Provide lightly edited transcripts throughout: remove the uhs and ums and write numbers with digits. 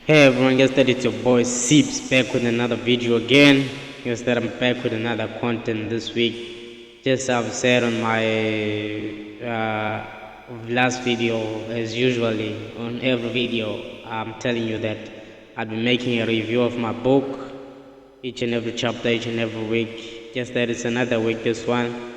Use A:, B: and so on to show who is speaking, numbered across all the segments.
A: Hey everyone, guess that it's your boy Seeps back with another video again. Guess that I'm back with another content this week. Just I've said on my last video, as usually on every video, I'm telling you that I'll be making a review of my book each and every chapter, each and every week. Just that it's another week this one.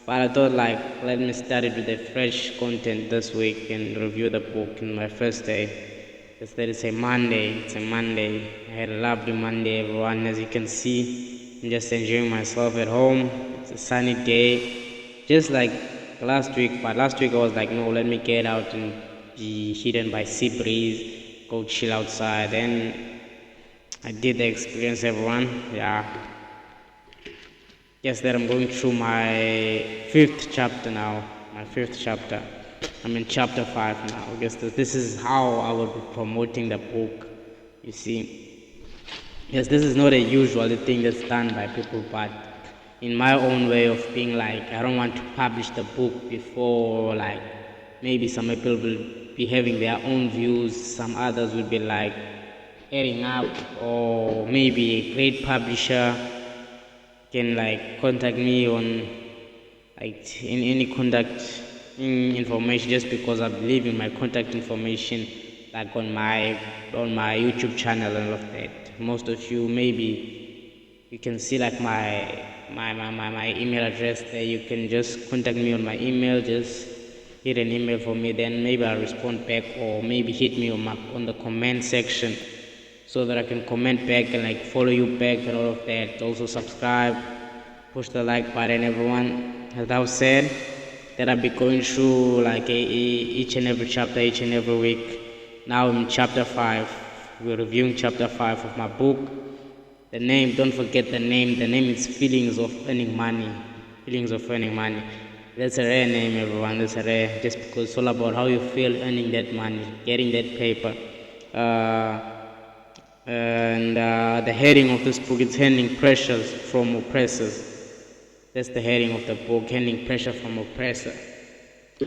A: But I thought let me start it with a fresh content this week and review the book in my first day. Yes, that is a Monday. It's a Monday. I had a lovely Monday, everyone. As you can see, I'm just enjoying myself at home. It's a sunny day, just like last week. But last week I was like, no, let me get out and be hidden by sea breeze, go chill outside. Then I did the experience, everyone. Yeah. Guess that I'm going through my fifth chapter now. My fifth chapter. I'm in chapter 5 now. I guess this is how I will be promoting the book. You see, yes, this is not a usual thing that's done by people, but in my own way of being like, I don't want to publish the book before, like, maybe some people will be having their own views, some others will be like adding up, or maybe a great publisher can like contact me on like in any contact information, just because I believe in my contact information, like on my YouTube channel and all of that. Most of you, maybe you can see like my email address there. You can just contact me on my email. Just hit an email for me, then maybe I'll respond back, or maybe hit me on the comment section so that I can comment back and like follow you back and all of that. Also subscribe, push the like button, everyone. As I said, that I'll be going through like each and every chapter, each and every week. Now I'm in chapter 5. We're reviewing chapter 5 of my book. The name, don't forget the name. The name is Feelings of Earning Money. Feelings of Earning Money. That's a rare name, everyone. That's a rare, just because it's all about how you feel earning that money, getting that paper. The heading of this book is Handling Pressures from Oppressors. That's the heading of the book, Handling Pressure from Oppressor.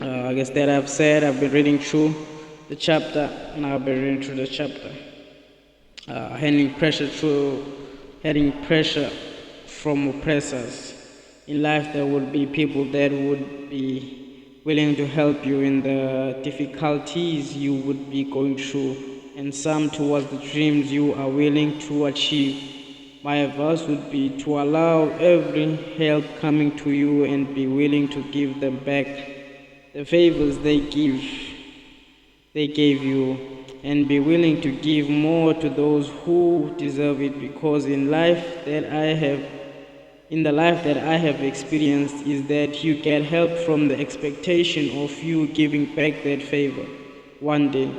A: I guess that I've said, I've been reading through the chapter. Now I've been reading through the chapter. Handling pressure from oppressors. In life, there would be people that would be willing to help you in the difficulties you would be going through, and some towards the dreams you are willing to achieve. My advice would be to allow every help coming to you and be willing to give them back the favors they gave you, and be willing to give more to those who deserve it, because in the life that I have experienced is that you get help from the expectation of you giving back that favor one day,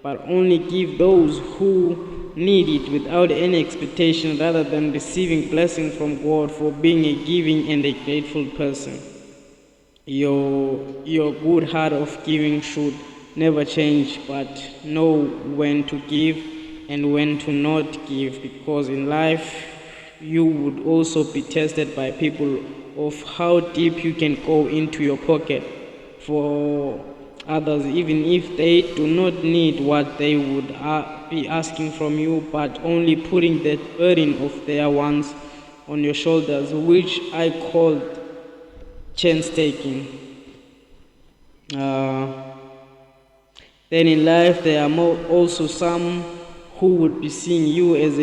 A: but only give those who need it without any expectation, rather than receiving blessing from God for being a giving and a grateful person. Your good heart of giving should never change, but know when to give and when to not give, because in life you would also be tested by people of how deep you can go into your pocket for others, even if they do not need what they would be asking from you, but only putting that burden of their ones on your shoulders, which I called chance taking. Then in life there are also some who would be seeing you as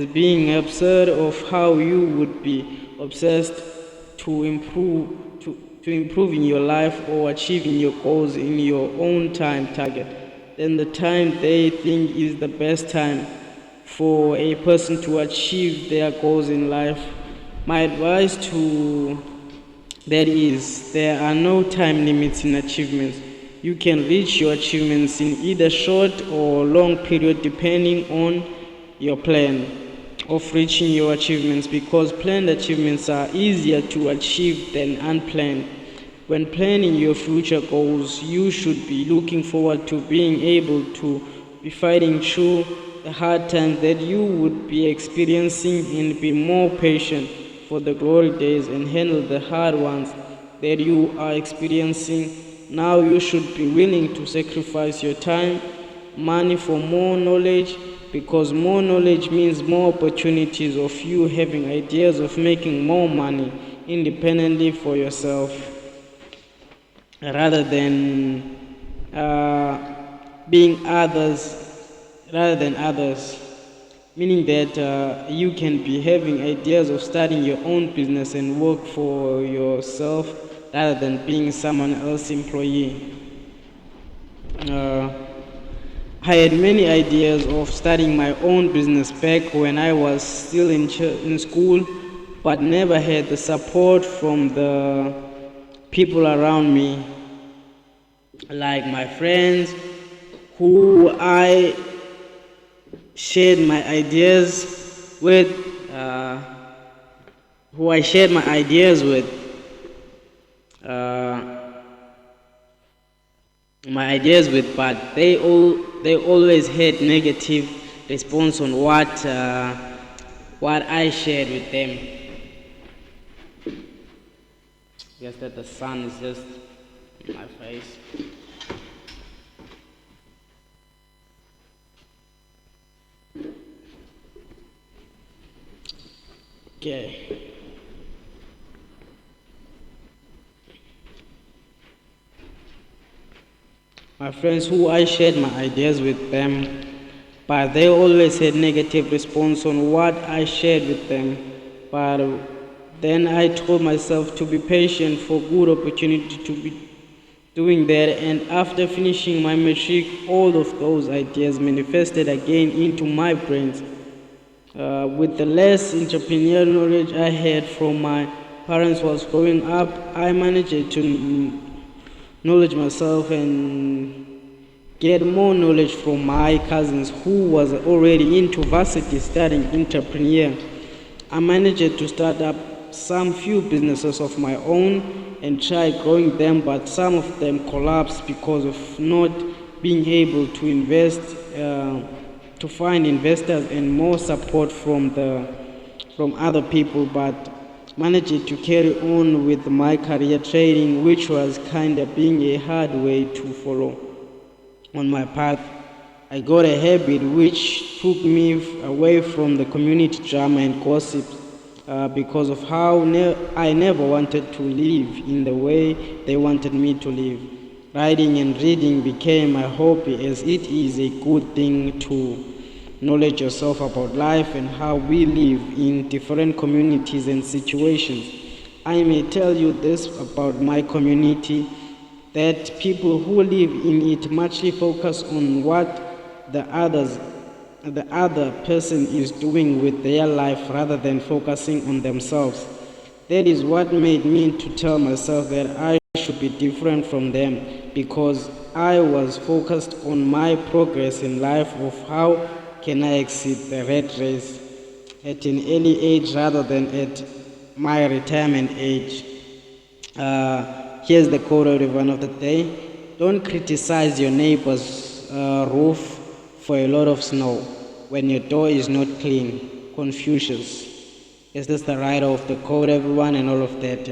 A: being absurd of how you would be obsessed to improving your life or achieving your goals in your own time target. Then the time they think is the best time for a person to achieve their goals in life. My advice to that is, there are no time limits in achievements. You can reach your achievements in either short or long period, depending on your plan of reaching your achievements, because planned achievements are easier to achieve than unplanned. When planning your future goals, you should be looking forward to being able to be fighting through the hard times that you would be experiencing, and be more patient for the glory days and handle the hard ones that you are experiencing. Now you should be willing to sacrifice your time money for more knowledge, because more knowledge means more opportunities of you having ideas of making more money independently for yourself, rather than being rather than others. Meaning that you can be having ideas of starting your own business and work for yourself rather than being someone else's employee. I had many ideas of starting my own business back when I was still in school, but never had the support from the people around me, like my friends, who I shared my ideas with, uh, who I shared my ideas with, but they always had negative response on what I shared with them. Guess that the sun is just in my face. Okay. My friends, who I shared my ideas with them, but they always had negative response on what I shared with them. But then I told myself to be patient for good opportunity to be doing that, and after finishing my matric, all of those ideas manifested again into my brains. With the less entrepreneurial knowledge I had from my parents whilst growing up, I managed to knowledge myself and get more knowledge from my cousins who was already into varsity studying entrepreneur. I managed to start up some few businesses of my own and try growing them, but some of them collapsed because of not being able to invest, to find investors and more support from other people. But managed to carry on with my career trading, which was kind of being a hard way to follow on my path. I got a habit which took me away from the community drama and gossip, because of how I never wanted to live in the way they wanted me to live. Writing and reading became my hobby, as it is a good thing to knowledge yourself about life and how we live in different communities and situations. I may tell you this about my community, that people who live in it muchly focus on what the other person is doing with their life rather than focusing on themselves. That is what made me to tell myself that I should be different from them, because I was focused on my progress in life of how can I exceed the rat race at an early age rather than at my retirement age. Here's the quote of one of the day: don't criticize your neighbor's roof for a lot of snow when your door is not clean. Confucius. Is this the writer of the quote, everyone, and all of that?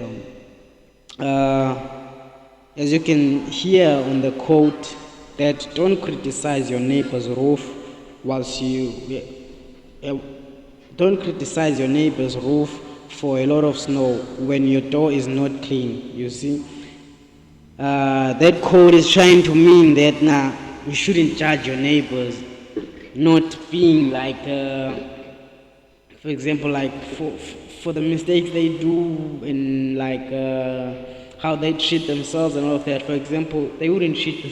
A: As you can hear on the quote, that don't criticize your neighbor's roof whilst don't criticize your neighbor's roof for a lot of snow when your door is not clean. You see, that quote is trying to mean that now you shouldn't judge your neighbors, not being like, for example, like for the mistakes they do and like how they treat themselves and all of that. For example, they wouldn't treat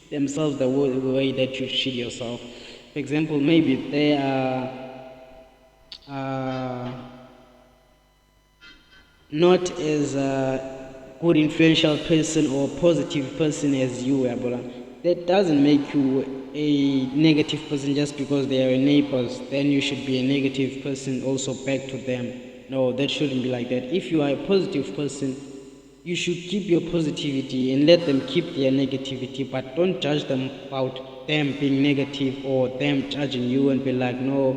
A: themselves the way that you treat yourself. For example, maybe they are not as a good influential person or positive person as you, Ebola. That doesn't make you a negative person just because they are your neighbors. Then you should be a negative person also back to them. No, that shouldn't be like that. If you are a positive person, you should keep your positivity and let them keep their negativity, but don't judge them about them being negative or them judging you and be like, no,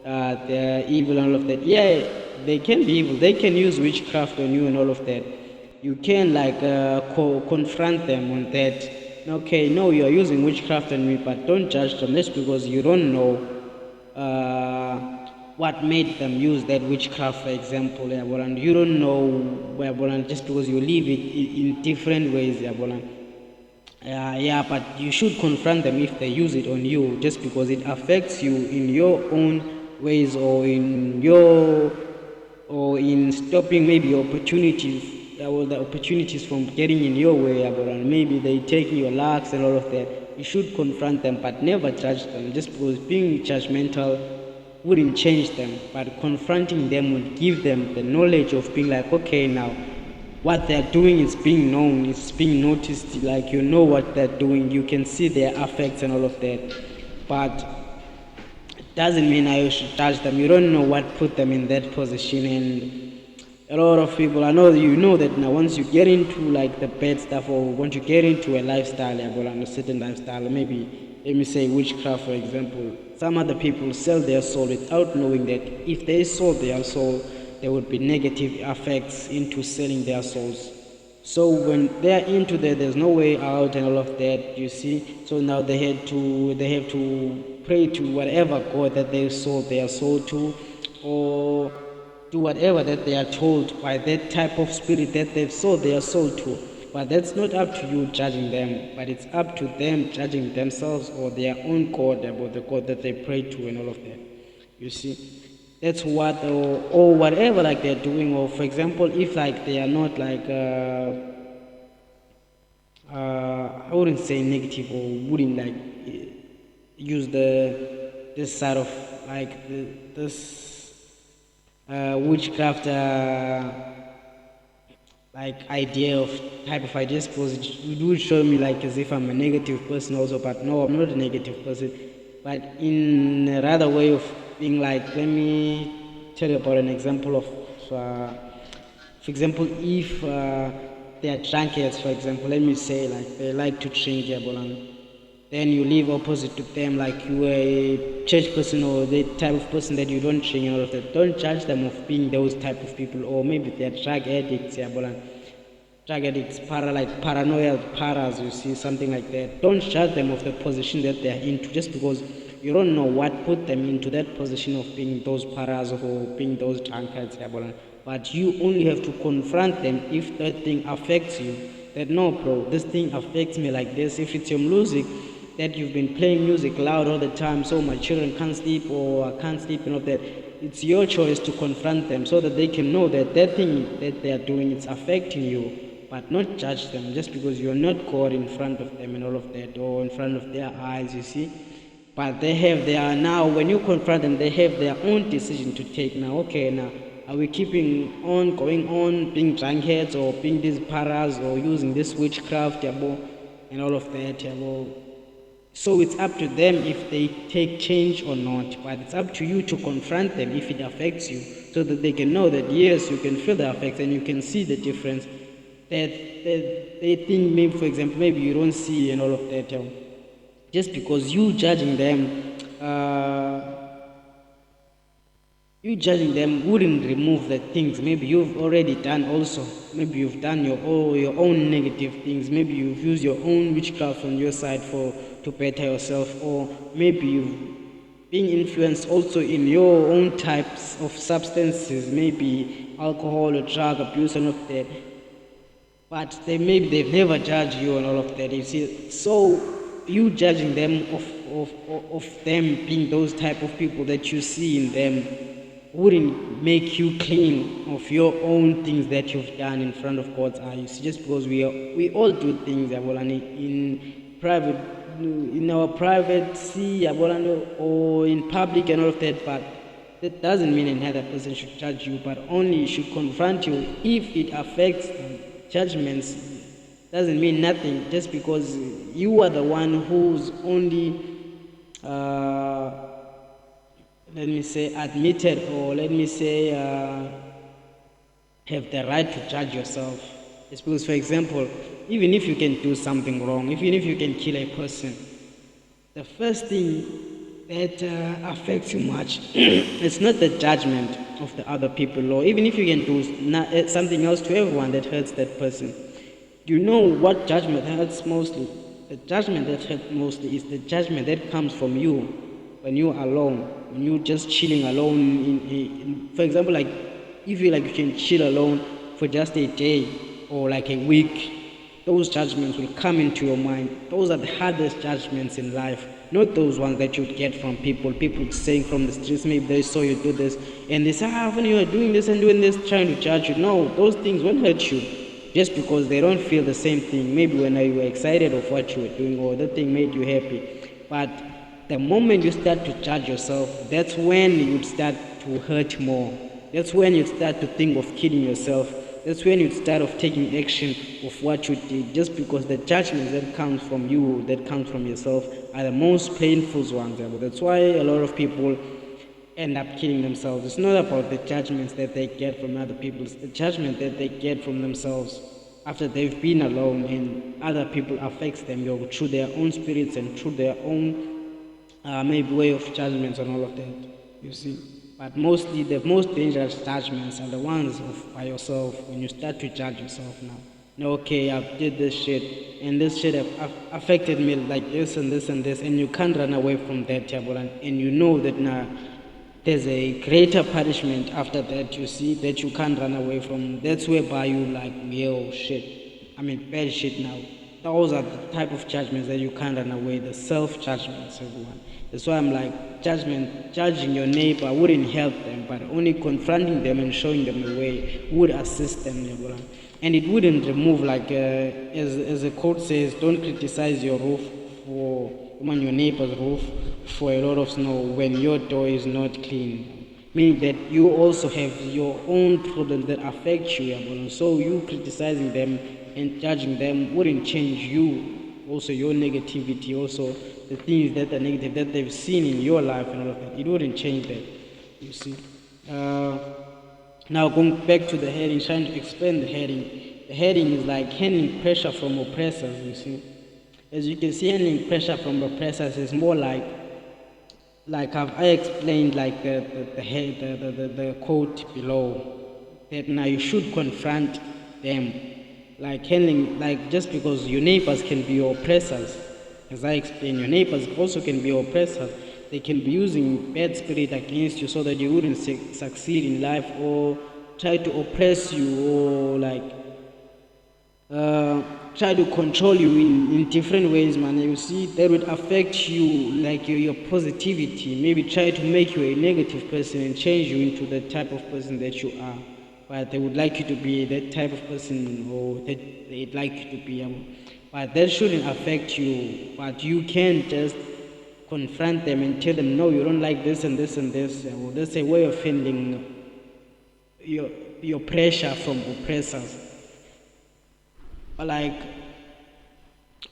A: they're evil and all of that. Yeah, they can be evil. They can use witchcraft on you and all of that. You can like confront them on that okay, no, you are using witchcraft on me, but don't judge them. That's because you don't know what made them use that witchcraft, for example. Yeah, and you don't know, just because you live it in different ways. Yeah, yeah, but you should confront them if they use it on you, just because it affects you in your own ways, or in stopping maybe opportunities, the opportunities from getting in your way, and maybe they taking your lucks and all of that. You should confront them, but never judge them, just because being judgmental wouldn't change them, but confronting them would give them the knowledge of being like, okay, now what they're doing is being known, it's being noticed, like you know what they're doing, you can see their effects and all of that. But it doesn't mean I should judge them. You don't know what put them in that position. And a lot of people, I know you know that now, once you get into like the bad stuff, or once you get into a lifestyle, a certain lifestyle, maybe let me say witchcraft, for example, some other people sell their soul without knowing that if they sold their soul, there would be negative effects into selling their souls. So when they're into that, there's no way out and all of that, you see. So now they have to pray to whatever God that they sold their soul to, or do whatever that they are told by that type of spirit that they've sold their soul to. But that's not up to you judging them, but it's up to them judging themselves or their own God, about the God that they pray to and all of that. You see, that's what, or whatever like they're doing. Or for example, if like they are not like I wouldn't say negative, or wouldn't like use this side of like this witchcraft like idea of type of ideas, because it would show me like as if I'm a negative person also, but no, I'm not a negative person, but in a rather way of being like, let me tell you about an example of for example, if they are drunkards, for example, let me say like they like to drink, then you live opposite to them, like you are a church person or the type of person that you don't drink and all of that. Don't judge them of being those type of people, or maybe they're drug addicts, drug addicts, like paranoia paras, you see, something like that. Don't judge them of the position that they're into, just because you don't know what put them into that position of being those paras or being those drunkards, but you only have to confront them if that thing affects you. That no, bro, this thing affects me like this. If it's your music, that you've been playing music loud all the time, so my children can't sleep, or I can't sleep, and all that. It's your choice to confront them so that they can know that that thing that they are doing is affecting you, but not judge them just because you're not God in front of them and all of that, or in front of their eyes, you see. But they have their, now when you confront them, they have their own decision to take. Now, okay, now are we keeping on going on being drunkards, or being these paras, or using this witchcraft, and all of that, so it's up to them if they take change or not, but it's up to you to confront them if it affects you, so that they can know that yes, you can feel the effects and you can see the difference that they think, maybe for example, maybe you don't see and all of that. Just because you judging them wouldn't remove the things. Maybe you've already done also. Maybe you've done your own negative things. Maybe you've used your own witchcraft on your side to better yourself, or maybe you've been influenced also in your own types of substances, maybe alcohol or drug abuse and all of that. But maybe they've never judged you and all of that. You see, so you judging them of them being those type of people that you see in them wouldn't make you clean of your own things that you've done in front of God's eyes. Just because we all do things in private, in our privacy, or in public and all of that, but that doesn't mean another person should judge you, but only should confront you if it affects them. Judgments doesn't mean nothing, just because you are the one who's only let me say admitted, or let me say have the right to judge yourself. It's because, for example, even if you can do something wrong, even if you can kill a person, the first thing that affects you much it's not the judgment of the other people, or even if you can do something else to everyone that hurts that person. You know what judgment hurts mostly? the judgment that hurts mostly is the judgment that comes from you when you're alone, when you're just chilling alone. For example, like if you can chill alone for just a day or like a week, those judgments will come into your mind. Those are the hardest judgments in life, not those ones that you get from people saying from the streets. Maybe they saw you do this and they say, when you are doing this and doing this, trying to judge you. No, those things won't hurt you just because they don't feel the same thing. Maybe when you were excited of what you were doing or that thing made you happy, but the moment you start to judge yourself, that's when you start to hurt more. That's when you start to think of killing yourself. That's when you start of taking action of what you did, just because the judgment that comes from you, that comes from yourself, are the most painful ones. That's why a lot of people end up killing themselves. It's not about the judgments that they get from other people. It's the judgment that they get from themselves after they've been alone and other people affects them through their own spirits and through their own maybe way of judgments and all of that, you see. But mostly the most dangerous judgments are the ones by yourself, when you start to judge yourself now. No, okay, I did this shit and this shit have affected me like this and this and this, and you can't run away from that, and you know that now there's a greater punishment after that, you see, that you can't run away from. That's whereby you like, yo, shit, bad shit now. Those are the type of judgments that you can't run away, the self-judgments, everyone. That's why I'm like, judging your neighbor wouldn't help them, but only confronting them and showing them the way would assist them. And it wouldn't remove, like, as the quote says, don't criticize your roof for your neighbor's roof for a lot of snow when your door is not clean. Meaning that you also have your own problems that affect you. So you criticizing them and judging them wouldn't change you. Also your negativity, also the things that are negative that they've seen in your life and all of that, it wouldn't change that, you see. Now going back to the heading, trying to explain the heading. The heading is like handling pressure from oppressors, you see. As you can see, handling pressure from oppressors is more like I explained, like the quote below, that now you should confront them, like handling, like just because your neighbors can be your oppressors, as I explained, your neighbors also can be your oppressors. They can be using bad spirit against you so that you wouldn't succeed in life, or try to oppress you, or like try to control you in different ways, man. You see, that would affect you, like your positivity, maybe try to make you a negative person and change you into the type of person that you are. But they would like you to be that type of person, or that they'd like you to be. But that shouldn't affect you. But you can just confront them and tell them, no, you don't like this and this and this. Well, that's a way of handling your pressure from oppressors. But like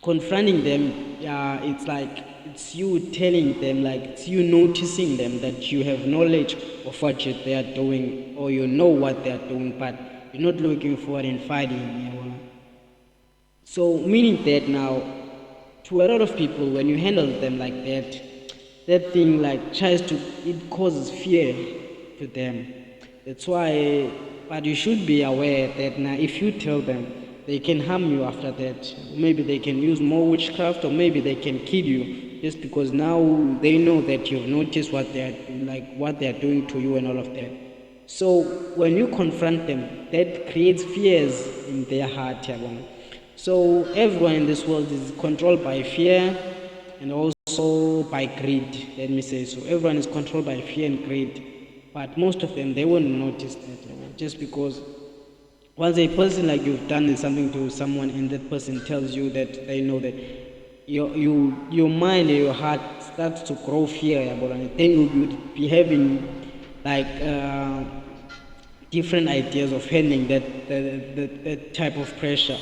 A: confronting them, it's like it's you telling them, like it's you noticing them that you have knowledge of what they are doing, or you know what they are doing, but you're not looking forward and fighting. So meaning that now, to a lot of people, when you handle them like that, that thing like it causes fear to them. That's why, but you should be aware that now if you tell them, they can harm you after that. Maybe they can use more witchcraft, or maybe they can kill you, just because now they know that you've noticed what they are doing to you and all of that. So when you confront them, that creates fears in their heart. So everyone in this world is controlled by fear and also by greed, let me say so. Everyone is controlled by fear and greed, but most of them, they won't notice that, just because once a person, like you've done something to someone and that person tells you that they know that your mind and your heart starts to grow fear, and then you would be having like different ideas of handling that type of pressure.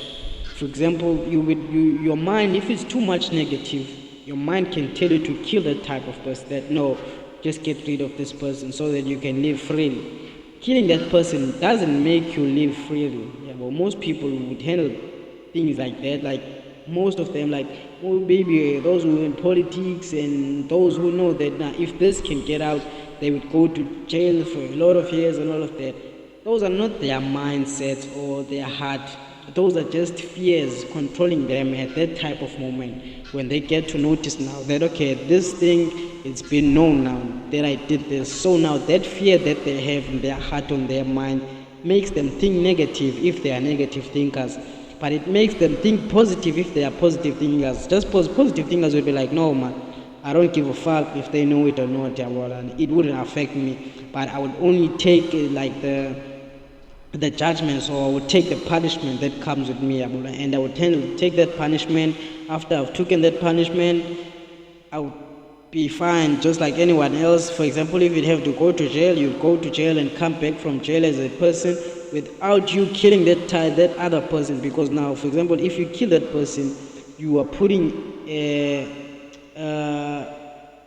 A: For example, your mind, if it's too much negative, your mind can tell you to kill that type of person, that no, just get rid of this person so that you can live freely. Killing that person doesn't make you live freely. Most people would handle things like that. Like most of them, like, oh baby, those who are in politics and those who know that now if this can get out, they would go to jail for a lot of years and all of that. Those are not their mindsets or their heart those are just fears controlling them at that type of moment, when they get to notice now that, okay, this thing, it's been known now that I did this. So now that fear that they have in their heart, on their mind, makes them think negative if they are negative thinkers, but it makes them think positive if they are positive thinkers. Just positive thinkers will be like, no man, I don't give a fuck if they know it or not, and it wouldn't affect me, but I would only take like the judgments, or I would take the punishment that comes with me, and I would tend to take that punishment. After I've taken that punishment, I would be fine just like anyone else. For example, if you'd have to go to jail, you'd go to jail and come back from jail as a person without you killing that other person, because now, for example, if you kill that person, you are putting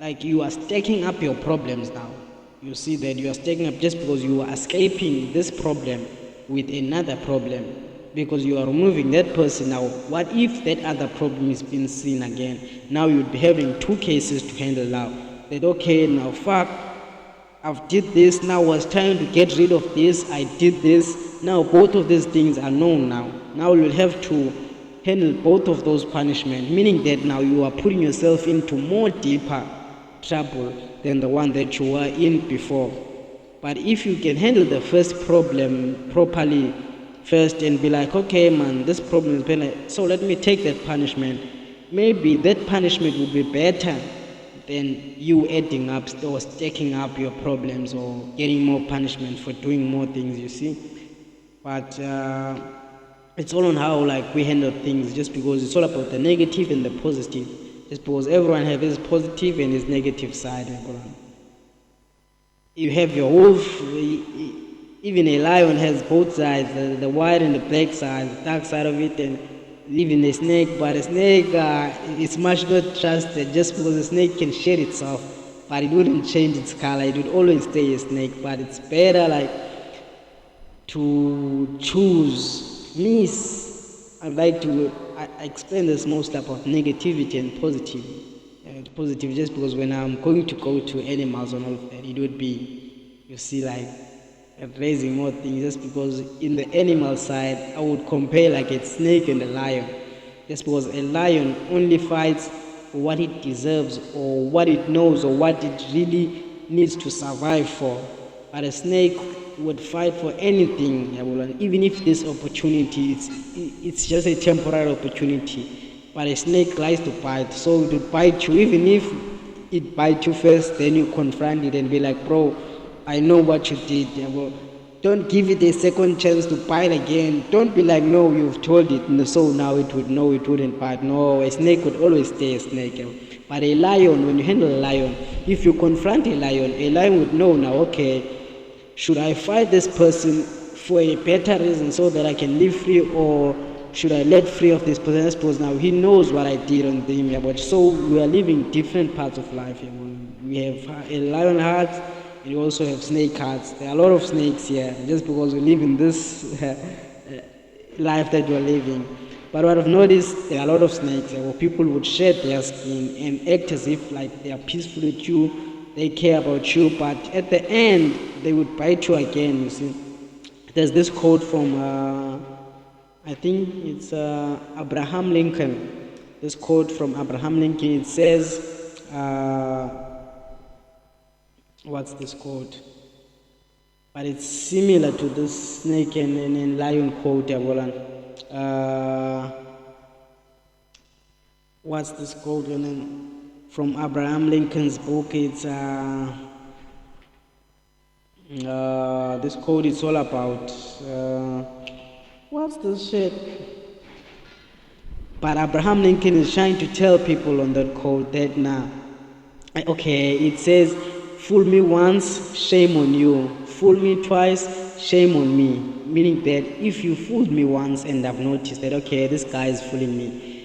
A: like you are stacking up your problems now. You see that you are stacking up just because you are escaping this problem with another problem, because you are removing that person. Now, what if that other problem is being seen again? Now you'd be having two cases to handle now. That, okay, now fuck, I've did this, now I was trying to get rid of this, I did this. Now both of these things are known now. Now you'll have to handle both of those punishments, meaning that now you are putting yourself into more deeper trouble than the one that you were in before. But if you can handle the first problem properly first and be like, okay man, this problem is better, so let me take that punishment, maybe that punishment will be better than you adding up or stacking up your problems or getting more punishment for doing more things, you see. But it's all on how like we handle things, just because it's all about the negative and the positive. Just because everyone has his positive and his negative side. You have your wolf, even a lion has both sides, the white and the black side, the dark side of it, and even a snake. But a snake is much not trusted, just because a snake can shed itself, but it wouldn't change its color, it would always stay a snake. But it's better like to choose. I like to I explain this most about negativity and positive. Positive, just because when I'm going to go to animals and all of that, it would be, you see, like raising more things, just because in the animal side, I would compare like a snake and a lion. Just because a lion only fights for what it deserves or what it knows or what it really needs to survive for. But a snake would fight for anything, even if this opportunity, it's just a temporary opportunity. But a snake likes to bite, so it would bite you. Even if it bites you first, then you confront it and be like, bro, I know what you did. Don't give it a second chance to bite again. Don't be like, no, you've told it, so now it would know it wouldn't bite. No, a snake would always stay a snake. But a lion, when you handle a lion, if you confront a lion would know now, okay, should I fight this person for a better reason so that I can live free, or should I let free of this person? I suppose now he knows what I did on him. So we are living different parts of life. We have a lion heart, and we also have snake hearts. There are a lot of snakes here, just because we live in this life that we are living. But what I've noticed, there are a lot of snakes where people would shed their skin and act as if like they are peaceful with you, they care about you, but at the end they would bite you again, you see. There's this quote from I think it's Abraham Lincoln. This quote from Abraham Lincoln, it says, what's this quote? But it's similar to this snake and lion quote. What's this quote? From Abraham Lincoln's book, it's this quote is all about what's this shit? But Abraham Lincoln is trying to tell people on that quote that okay, it says, fool me once, shame on you. Fool me twice, shame on me. Meaning that if you fooled me once and I've noticed that, okay, this guy is fooling me,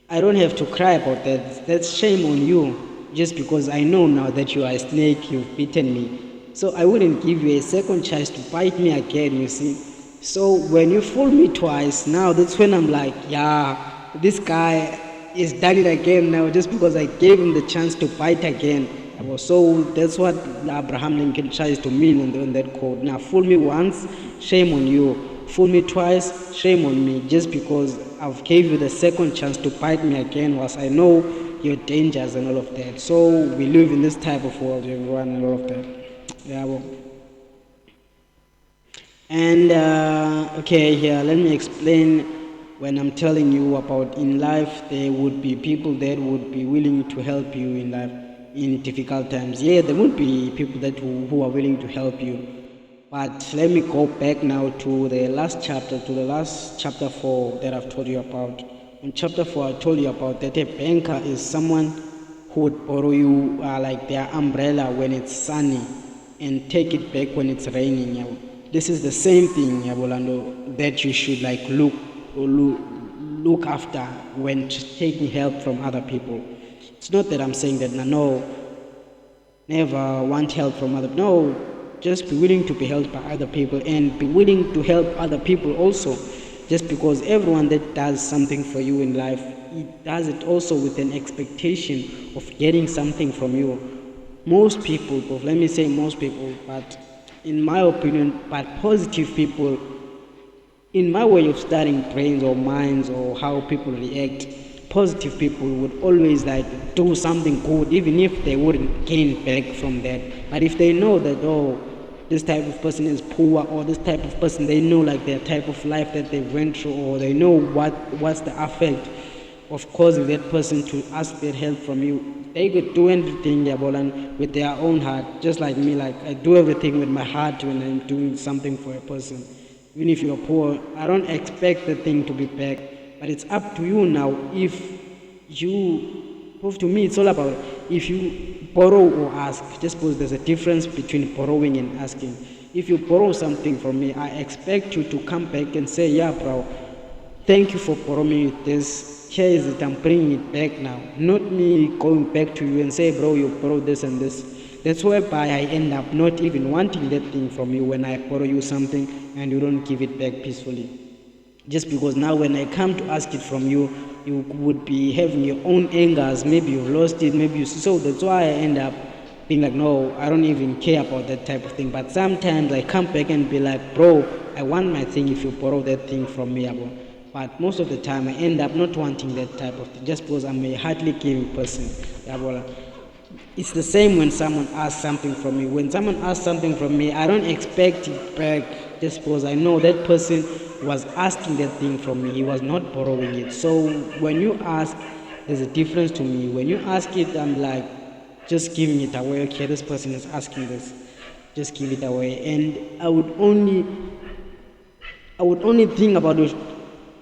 A: I don't have to cry about that. That's shame on you. Just because I know now that you are a snake, you've bitten me. So I wouldn't give you a second chance to bite me again, you see. So when you fool me twice, now that's when I'm like, yeah, this guy is done it again now, just because I gave him the chance to bite again. So that's what Abraham Lincoln tries to mean on that quote. Now, fool me once, shame on you.
B: fool me twice, shame on me, just because I've gave you the second chance to bite me again, was I know your dangers and all of that. So we live in this type of world, everyone, and all of that. Yeah, well. And okay, here, let me explain. When I'm telling you about in life, there would be people that would be willing to help you in life in difficult times. Yeah, there would be people that who are willing to help you. But let me go back now to the last chapter, to the last chapter 4 that I've told you about. In chapter 4, I told you about that a banker is someone who would borrow you like their umbrella when it's sunny and take it back when it's raining. Yeah. This is the same thing, Yabolando, that you should like look after when taking help from other people. It's not that I'm saying that no, never want help from other people. No, just be willing to be helped by other people and be willing to help other people also. Just because everyone that does something for you in life, it does it also with an expectation of getting something from you. Most people, let me say most people, but in my opinion, but positive people, in my way of studying brains or minds or how people react, positive people would always like do something good even if they wouldn't gain back from that. But if they know that, oh, this type of person is poor, or this type of person, they know like their type of life that they went through, or they know what's the effect of causing that person to ask that help from you, they could do anything, Yabolan, with their own heart. Just like me, like I do everything with my heart when I'm doing something for a person. Even if you're poor, I don't expect the thing to be back, but it's up to you now. If you, to me, it's all about if you borrow or ask. Just suppose there's a difference between borrowing and asking. If you borrow something from me, I expect you to come back and say, yeah, bro, thank you for borrowing me this. Here is it, I'm bringing it back now. Not me going back to you and say, bro, you borrowed this and this. That's whereby I end up not even wanting that thing from you when I borrow you something and you don't give it back peacefully. Just because now when I come to ask it from you, you would be having your own angers. Maybe you've lost it, maybe you. So that's why I end up being like, no, I don't even care about that type of thing. But sometimes I come back and be like, bro, I want my thing if you borrow that thing from me, bro. But most of the time I end up not wanting that type of thing just because I'm a hardly giving person. Yeah, it's the same when someone asks something from me. When someone asks something from me, I don't expect it back just because I know that person was asking that thing from me. He was not borrowing it. So when you ask, there's a difference to me. When you ask it, I'm like just giving it away. Okay, this person is asking this. Just give it away. And I would only think about it.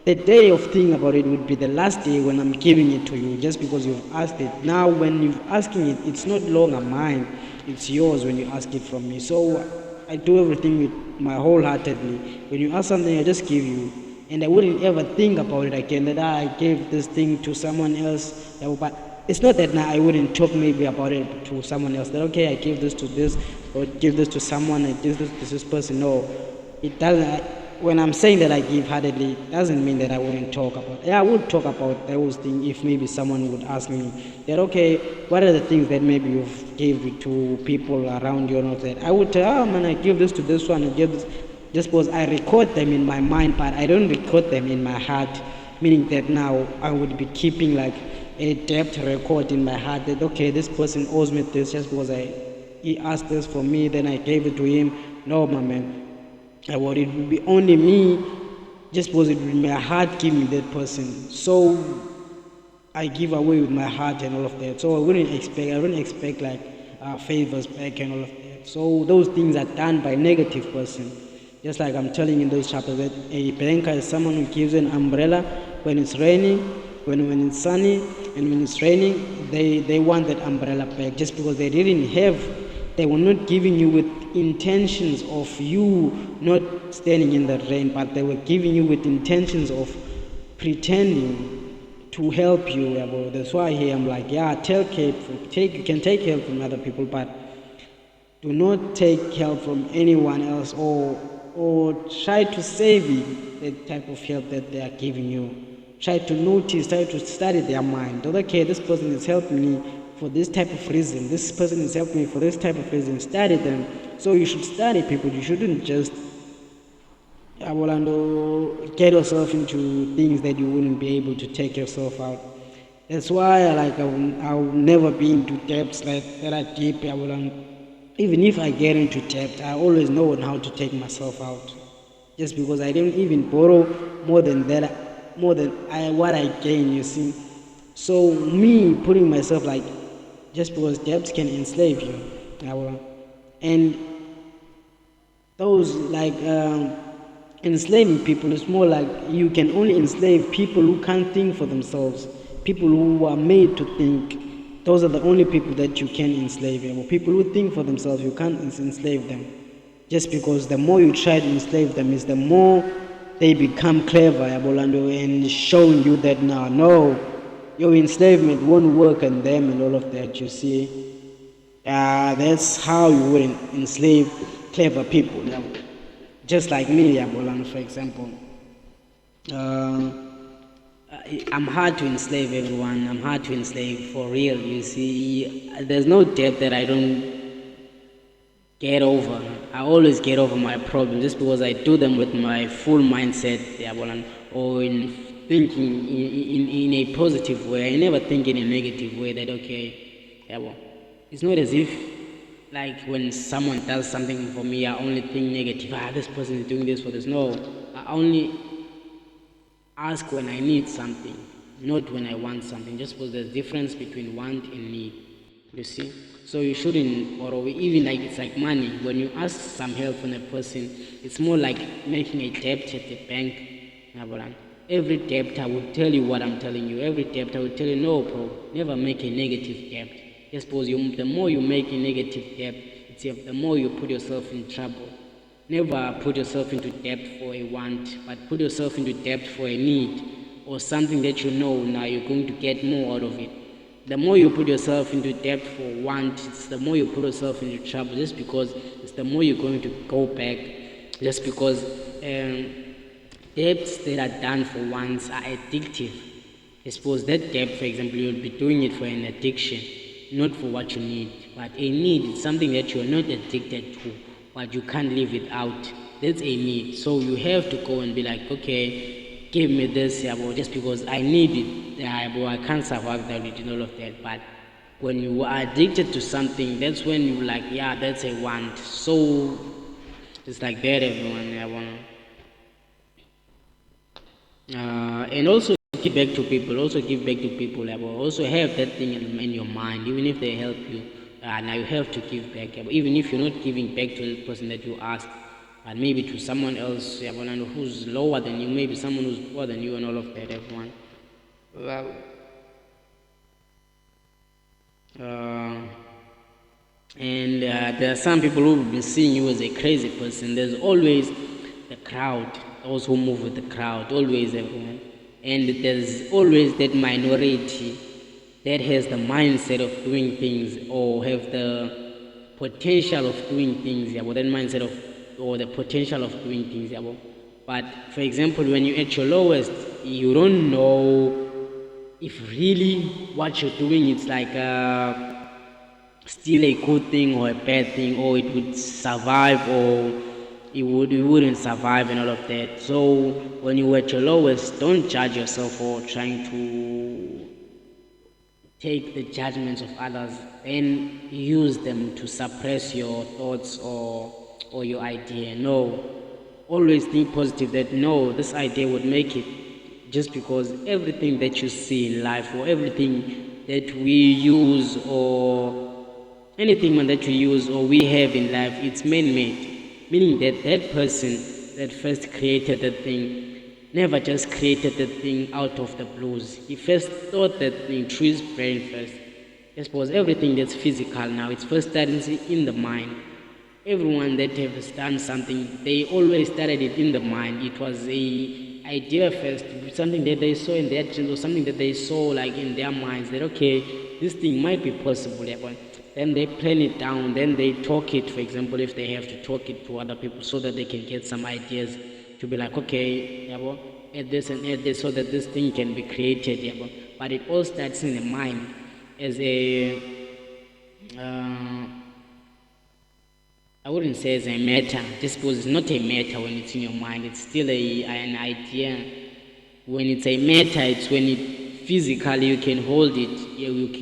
B: The day of thinking about it would be the last day when I'm giving it to you, just because you've asked it. Now, when you're asking it, it's not longer mine, it's yours when you ask it from me. So I do everything with my wholeheartedly. When you ask something, I just give you. And I wouldn't ever think about it again, that I gave this thing to someone else. But it's not that now I wouldn't talk maybe about it to someone else, that okay, I gave this to this, or give this to someone, I give this to this person. No, it doesn't. When I'm saying that I give heartedly, it doesn't mean that I wouldn't talk about. Yeah, I would talk about those things if maybe someone would ask me that, okay, what are the things that maybe you've gave to people around you or not that. I would tell, oh man, I give this to this one, I give this. Just because I record them in my mind, but I don't record them in my heart, meaning that now I would be keeping like a debt record in my heart that, okay, this person owes me this just because he asked this for me, then I gave it to him. No, my man. It would be only me, just because it would be my heart giving that person. So I give away with my heart and all of that. So I wouldn't expect like favors back and all of that. So those things are done by negative person. Just like I'm telling in those chapters that a banker is someone who gives an umbrella when it's raining, when it's sunny, and when it's raining, they want that umbrella back just because they didn't have. They were not giving you with intentions of you not standing in the rain, but they were giving you with intentions of pretending to help you. That's why here I'm like, yeah, you can take help from other people, but do not take help from anyone else, or try to save the type of help that they are giving you. Try to notice, try to study their mind. Okay, this person is helping me for this type of reason. This person is helping me for this type of reason. Study them. So you should study people. You shouldn't just and get yourself into things that you wouldn't be able to take yourself out. That's why I'll never be into debts like that are deep. Even if I get into debt, I always know how to take myself out. Just because I don't even borrow more than that, more than what I gain. You see, so me putting myself like, just because debts can enslave you, and those enslaving people, it's more like you can only enslave people who can't think for themselves, people who are made to think. Those are the only people that you can enslave. People who think for themselves, you can't enslave them. Just because the more you try to enslave them is the more they become clever, and showing you that now, no, your enslavement won't work on them and all of that, you see. That's how you would enslave clever people. Just like me, for example. Uh, I'm hard to enslave everyone. I'm hard to enslave for real. You see, there's no debt that I don't get over. I always get over my problems just because I do them with my full mindset, or in thinking in a positive way. I never think in a negative way that, okay, it's not as if like when someone does something for me, I only think negative. This person is doing this for this. No, I only ask when I need something, not when I want something. Just because there's difference between want and need. You see? So you shouldn't borrow, even like it's like money. When you ask some help from a person, it's more like making a debt at the bank. Every debt I will tell you what I'm telling you. Every debt I will tell you, no, bro, never make a negative debt. Just suppose the more you make a negative debt, the more you put yourself in trouble. Never put yourself into debt for a want, but put yourself into debt for a need or something that you know now you're going to get more out of it. The more you put yourself into debt for want, it's the more you put yourself into trouble, just because it's the more you're going to go back, just because debts that are done for once are addictive. I suppose that debt, for example, you'll be doing it for an addiction, not for what you need. But a need is something that you're not addicted to, but you can't live without. That's a need. So you have to go and be like, okay, give me this, just because I need it. I can't survive without it and all of that. But when you are addicted to something, that's when you like, yeah, that's a want. So it's like that, everyone. And also give back to people. Also have that thing in your mind, even if they help you. Now you have to give back. Even if you're not giving back to the person that you asked, but maybe to someone else, who's lower than you, maybe someone who's lower than you, and all of that, everyone. Well, uh, and there are some people who have been seeing you as a crazy person. There's always the crowd, those who move with the crowd, always, everyone. And there's always that minority that has the mindset of doing things, or have the potential of doing things, that mindset of, or the potential of doing things, but for example, when you're at your lowest, you don't know if really what you're doing, it's like still a good thing or a bad thing, or it would survive, or it wouldn't survive, and all of that. So when you're at your lowest, don't judge yourself for trying to take the judgments of others and use them to suppress your thoughts or your idea. No, always think positive, that no, this idea would make it. Just because everything that you see in life, or everything that we use, or anything that we use or we have in life, it's man-made, meaning that that person that first created the thing never just created the thing out of the blues. He first thought that thing through his brain first. I suppose everything that's physical now, it's first started in the mind. Everyone that has done something, they always started it in the mind. It was a idea first, something that they saw in their dreams, or something that they saw like in their minds, that okay, this thing might be possible. Then they plan it down, then they talk it, for example, if they have to talk it to other people, so that they can get some ideas, to be like, okay, add this and add this, so that this thing can be created. But it all starts in the mind as a
A: I wouldn't say it's a matter, just because it's not a matter when it's in your mind. It's still an idea. When it's a matter, it's when it physically you can hold it. You've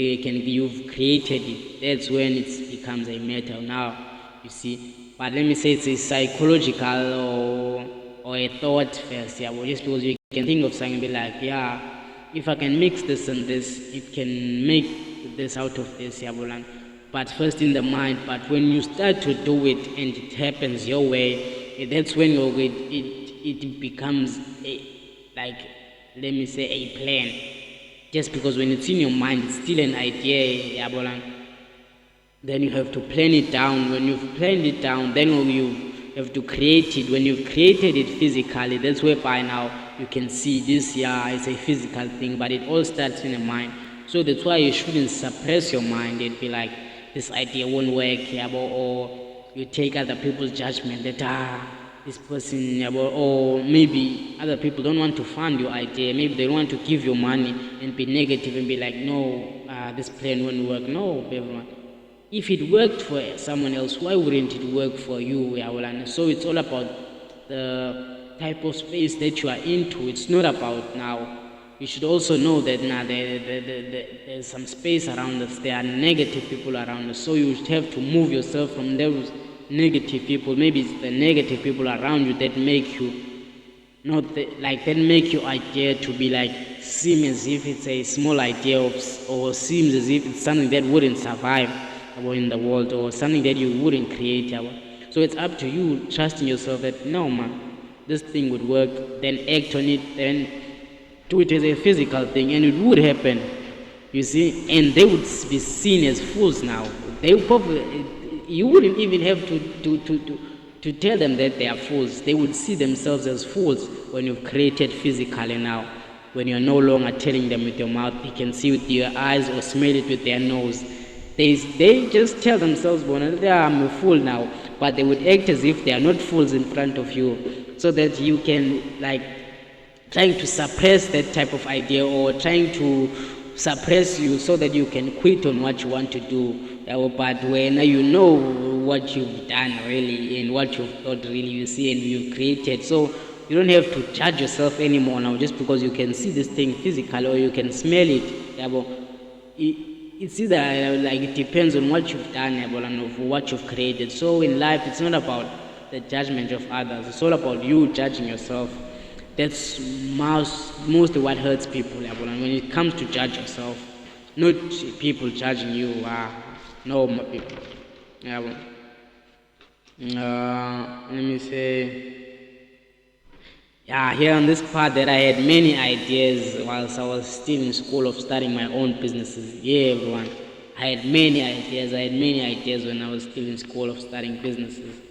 A: created it. That's when it becomes a matter. Now, you see. But let me say it's a psychological or a thought first. Yeah, well, just because you can think of something, and be like, yeah, if I can mix this and this, it can make this out of this. Yeah, well, but first in the mind. But when you start to do it and it happens your way, that's when it becomes like, let me say, a plan. Just because when it's in your mind, it's still an idea. Yeah, then you have to plan it down. When you've planned it down, then you have to create it. When you've created it physically, that's where by now you can see this. Yeah, it's a physical thing, but it all starts in the mind. So that's why you shouldn't suppress your mind and be like, this idea won't work. Yeah, or you take other people's judgment that this person, yeah, or maybe other people don't want to fund your idea. Maybe they don't want to give you money and be negative and be like, no, this plan won't work. No, everyone. If it worked for someone else, why wouldn't it work for you? Yeah, well, and so it's all about the type of space that you are into. It's not about now. You should also know that now there's some space around us. There are negative people around us. So you should have to move yourself from those negative people. Maybe it's the negative people around you that make you not like that make your idea to be like seem as if it's a small idea or seems as if it's something that wouldn't survive in the world, or something that you wouldn't create. So it's up to you trusting yourself that no man, this thing would work, then act on it, then do it as a physical thing, and it would happen. You see, and they would be seen as fools now. They would probably, you wouldn't even have to tell them that they are fools. They would see themselves as fools when you've created physically now. When you're no longer telling them with your mouth, they can see with your eyes or smell it with their nose. They just tell themselves, I'm a fool now, but they would act as if they are not fools in front of you, so that you can like trying to suppress that type of idea, or trying to suppress you so that you can quit on what you want to do. But when you know what you've done really and what you've thought really, you see, and you've created, so you don't have to judge yourself anymore now just because you can see this thing physically or you can smell it. It's either like it depends on what you've done and of what you've created. So in life, it's not about the judgment of others. It's all about you judging yourself. That's mostly what hurts people. When it comes to judge yourself, not people judging you. No, my people. Let me say. Yeah, here on this part that I had many ideas whilst I was still in school of starting my own businesses. Yeah, everyone. I had many ideas when I was still in school of starting businesses.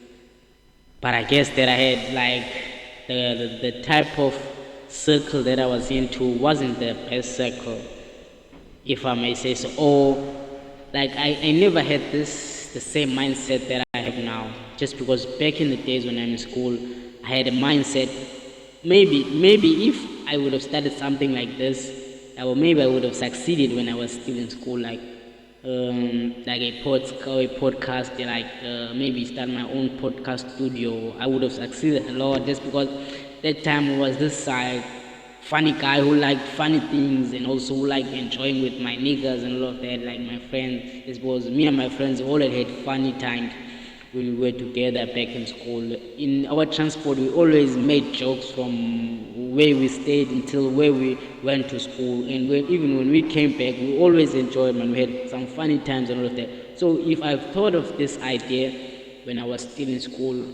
A: But I guess that I had like the type of circle that I was into wasn't the best circle, if I may say so. Or like I never had the same mindset that I have now. Just because back in the days when I'm in school, I had a mindset. Maybe if I would have started something like this, or maybe I would have succeeded when I was still in school, like a podcast, maybe start my own podcast studio. I would have succeeded a lot just because that time I was this funny guy who liked funny things and also who liked enjoying with my niggas and all of that, like my friends. It was me and my friends all had funny times when we were together back in school. In our transport, we always made jokes from where we stayed until where we went to school. And even when we came back, we always enjoyed, man. We had some funny times and all of that. So if I've thought of this idea when I was still in school,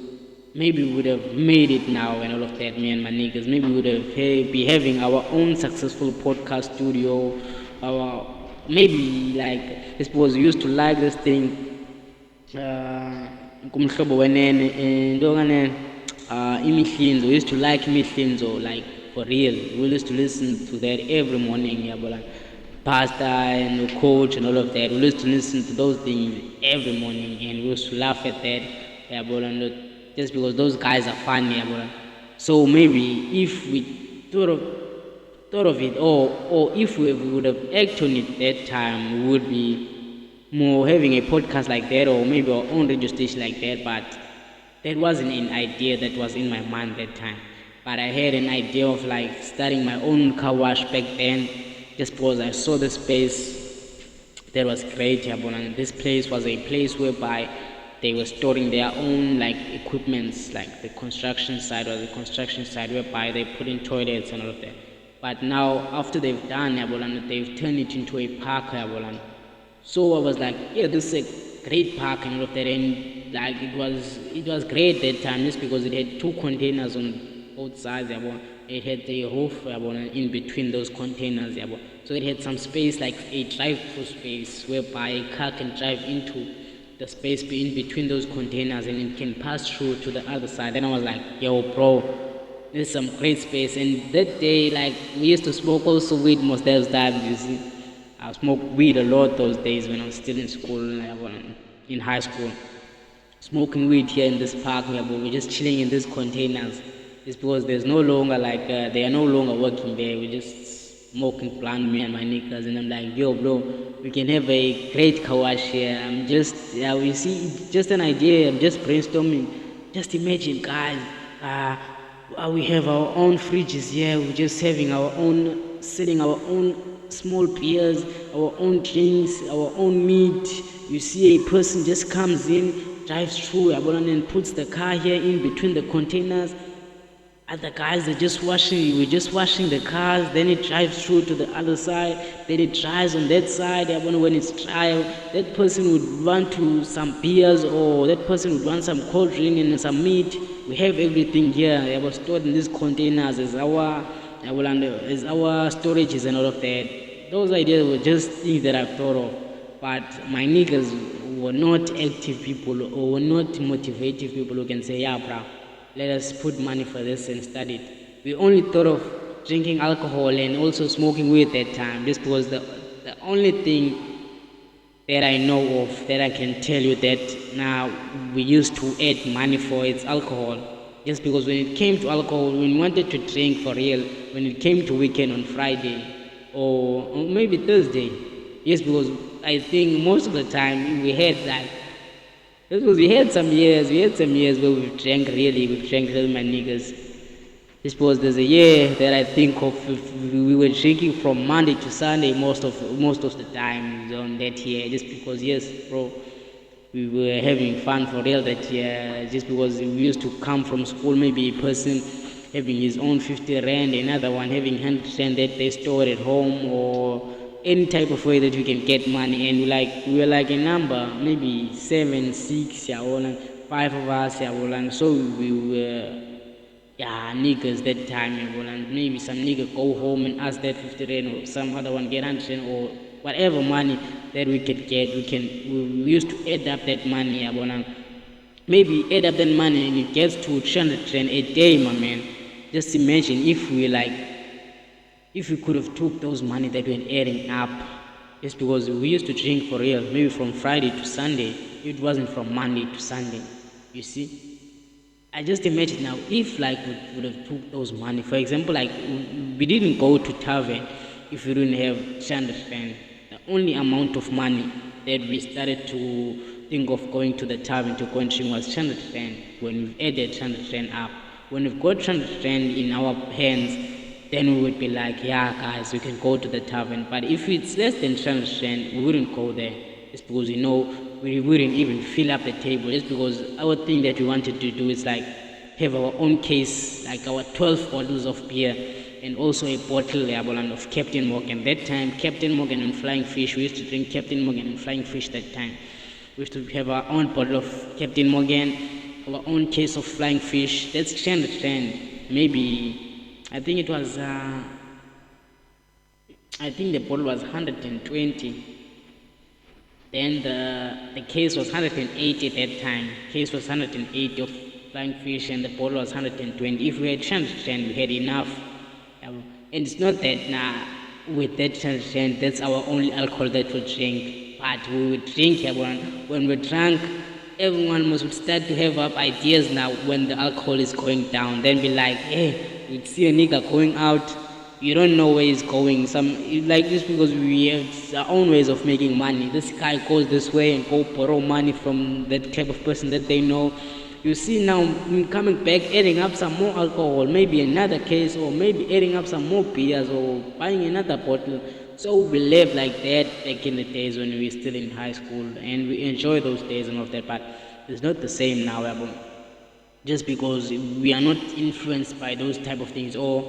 A: maybe we would have made it now and all of that, me and my niggas. Maybe we would have be having our own successful podcast studio. Maybe like, I suppose we used to like this thing. Kumhlobo wenene into kanene imihlinzo. We used to like imihlinzo, like for real. We used to listen to that every morning, pastor and the coach and all of that. We used to listen to those things every morning, and we used to laugh at that, just because those guys are funny, So maybe if we thought of it, or if we would have acted on it that time, we would be more having a podcast like that or maybe our own radio station like that, but that wasn't an idea that was in my mind that time. But I had an idea of like starting my own car wash back then, just because I saw the space that was great. And this place was a place whereby they were storing their own like equipments, like the construction side or the construction side whereby they put in toilets and all of that. But now after they've done they've turned it into a park. So I was like, yeah, this is a great park and all of that, and like it was great that time just because it had two containers on both sides. It had the roof in between those containers. So it had some space like a drive-through space whereby a car can drive into the space in between those containers and it can pass through to the other side. Then I was like, yo, bro, this is some great space. And that day, like, we used to smoke also weed most of those times, you see. I smoked weed a lot those days when I was still in school, in high school. Smoking weed here in this park, but we're just chilling in these containers. It's because there's no longer they are no longer working there. We're just smoking plant, me and my niggas, and I'm like, yo, bro, we can have a great car wash here. I'm just, we see, it's just an idea. I'm just brainstorming. Just imagine, guys, we have our own fridges here. We're just having our own, selling our own small beers, our own drinks, our own meat. You see a person just comes in, drives through, and puts the car here in between the containers. Other guys are just washing, we're just washing the cars, then it drives through to the other side, then it dries on that side. When it's dry, that person would run to some beers or that person would want some cold drink and some meat. We have everything here. They were stored in these containers as our storages and all of that. Those ideas were just things that I've thought of. But my niggas were not active people or were not motivative people who can say, yeah, bro, let us put money for this and start it. We only thought of drinking alcohol and also smoking weed at that time. This was the only thing that I know of that I can tell you that now we used to add money for its alcohol. Just because when it came to alcohol, when we wanted to drink for real, when it came to weekend on Friday or maybe Thursday, yes, because I think most of the time we had that. Because we had some years where we drank really my niggas. This was there's a year that I think of we were drinking from Monday to Sunday most of the time on that year, just because yes, bro, we were having fun for real that year, just because we used to come from school, maybe a person having his own 50 rand, another one having 100 rand that they stored at home, or any type of way that we can get money. And we were like a number, maybe 7, 6, yeah, or like 5 of us, yeah, and so we were niggas that time, yeah, and maybe some nigga go home and ask that 50 rand or some other one get 100 rand or whatever money that we could get. We used to add up that money, yeah, and maybe add up that money and it gets to 300 rand a day, my man. Just imagine if we could have took those money that were adding up, just because we used to drink for real, maybe from Friday to Sunday, it wasn't from Monday to Sunday, you see. I just imagine now if we would have took those money, for example, we didn't go to tavern if we didn't have 300 rand. The only amount of money that we started to think of going to the tavern to go and drink was 300 rand. When we've added 300 rand up, when we've got 300 rand in our hands, then we would be like, yeah, guys, we can go to the tavern. But if it's less than 300 rand, we wouldn't go there. Just because, we wouldn't even fill up the table. Just because our thing that we wanted to do is have our own case, like our 12 bottles of beer, and also a bottle of Captain Morgan. That time, Captain Morgan and Flying Fish, we used to drink Captain Morgan and Flying Fish that time. We used to have our own bottle of Captain Morgan, our own case of Flying Fish. That's 300 rand. Maybe I think it was, I think the bottle was 120. Then the case was 180 at that time. Case was 180 of Flying Fish and the bottle was 120. If we had 100, we had enough. And it's not that now with that 100, that's our only alcohol that we drink. But we would drink when we're drunk. Everyone must start to have up ideas now when the alcohol is going down. Then be like, hey, we'd see a nigga going out you don't know where it's going. Like this, because we have our own ways of making money. This guy goes this way and go borrow money from that type of person that they know. You see now, coming back, adding up some more alcohol, maybe another case, or maybe adding up some more beers, or buying another bottle. So we live like that back in the days when we were still in high school, and we enjoy those days and all of that. But it's not the same now, yabo. Just because we are not influenced by those type of things, or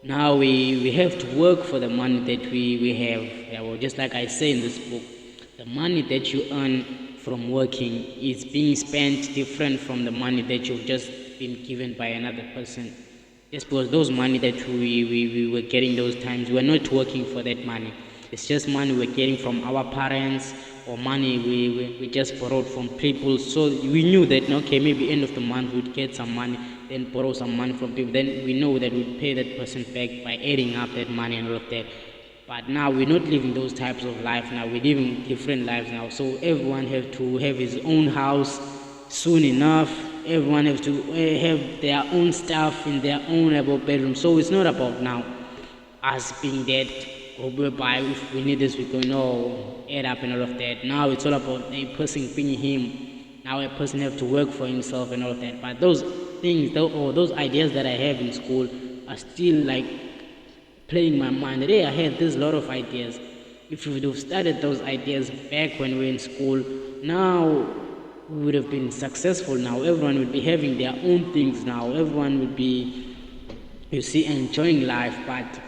A: now we have to work for the money that we have. Yeah, well, just like I say in this book, the money that you earn from working is being spent different from the money that you've just been given by another person. Just because those money that we were getting those times, we're not working for that money. It's just money we're getting from our parents, or money we just borrowed from people. So we knew that, okay, maybe end of the month we'd get some money, then borrow some money from people. Then we know that we'd pay that person back by adding up that money and all of that. But now we're not living those types of life now. We're living different lives now. So everyone have to have his own house soon enough. Everyone have to have their own stuff in their own bedroom. So it's not about now us being that, or whereby if we need this we can all add up and all of that. Now it's all about a person being him. Now a person have to work for himself and all of that. But those things, or those ideas that I have in school are still like playing my mind. Today I had this lot of ideas. If we would have started those ideas back when we were in school, now we would have been successful. Now everyone would be having their own things. Now everyone would be, you see, enjoying life. But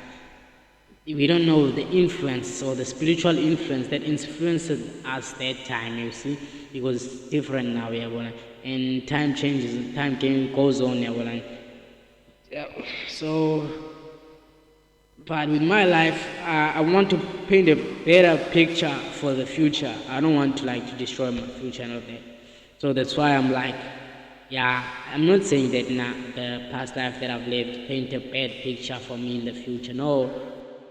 A: we don't know the influence, or the spiritual influence that influenced us that time, you see, because it's different now, yeah, and time changes, time goes on, yeah. Yeah. So, but with my life, I want to paint a better picture for the future. I don't want to like to destroy my future and all that. So that's why I'm like, yeah, I'm not saying that the past life that I've lived paint a bad picture for me in the future. No,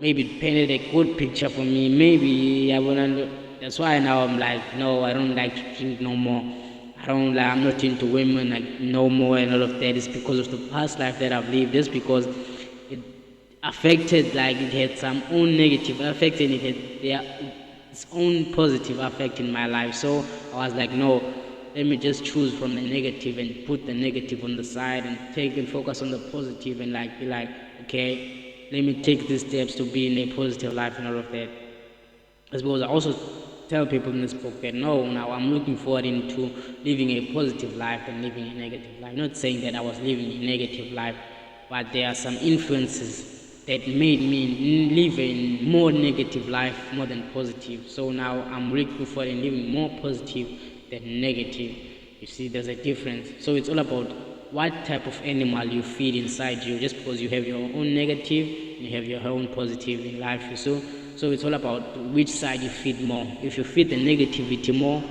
A: maybe it painted a good picture for me. Maybe I wouldn't. That's why now I'm like, no, I don't like to drink no more. I'm not into women like no more and all of that. It's because of the past life that I've lived. Just because it affected, like it had some own negative effect, and it had its own positive effect in my life. So I was like, no, let me just choose from the negative and put the negative on the side, and take and focus on the positive, and like be like, okay, let me take these steps to be in a positive life and all of that. As well as I also tell people in this book that no, now I'm looking forward into living a positive life than living a negative life. Not saying that I was living a negative life, but there are some influences that made me live a more negative life more than positive. So now I'm looking forward in living more positive than negative. You see, there's a difference. So it's all about what type of animal you feed inside you. Just because you have your own negative and you have your own positive in life. So it's all about which side you feed more. If you feed the negativity more,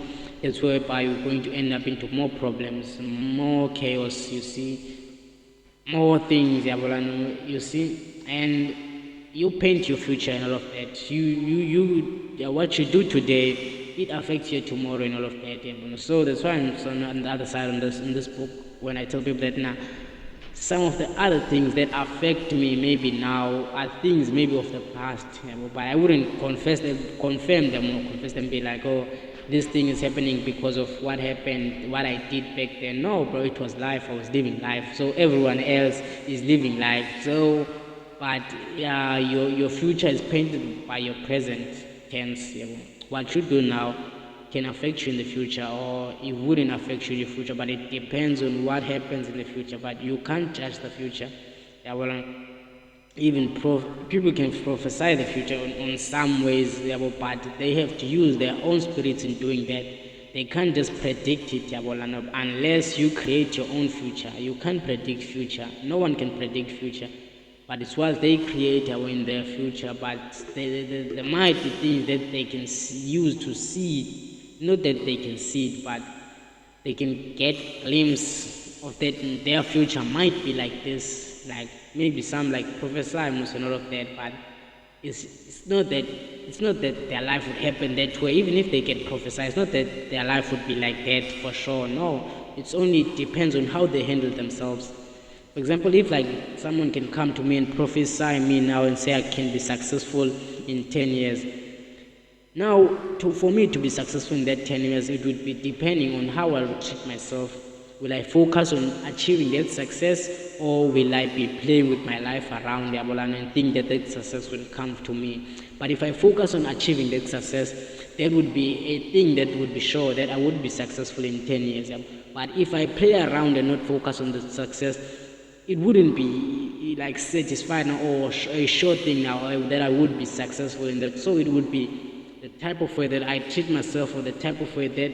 A: that's whereby you're going to end up into more problems, more chaos, you see, more things, you see, and you paint your future and all of that. What you do today, it affects you tomorrow and all of that. So that's why I'm on the other side in this book, when I tell people that now some of the other things that affect me maybe now are things maybe of the past, but I wouldn't confirm them, or confess them, be like, oh, this thing is happening because of what happened, what I did back then. No, bro, it was life. I was living life. So everyone else is living life. So, but yeah, your future is painted by your present tense. What you do now can affect you in the future, or it wouldn't affect you in the future, but it depends on what happens in the future. But you can't judge the future. Even people can prophesy the future on some ways, but they have to use their own spirits in doing that. They can't just predict it, unless you create your own future. You can't predict future. No one can predict future. But it's what they create in their future. But there might be things that they can use to see it. Not that they can see it, but they can get a glimpse of that their future might be like this. Like maybe some like Professor Amos and all of that, but it's not that their life would happen that way. Even if they can prophesy, it's not that their life would be like that for sure. No, it's only depends on how they handle themselves.
B: For example, if like someone can come to me and prophesy me now and say I can be successful in 10 years, now, for me to be successful in that 10 years, it would be depending on how I will treat myself. Will I focus on achieving that success, or will I be playing with my life around Yabolan and think that that success will come to me? But if I focus on achieving that success, that would be a thing that would be sure that I would be successful in 10 years. But if I play around and not focus on the success, it wouldn't be like satisfied or a sure thing now that I would be successful in that. So it would be the type of way that I treat myself, or the type of way that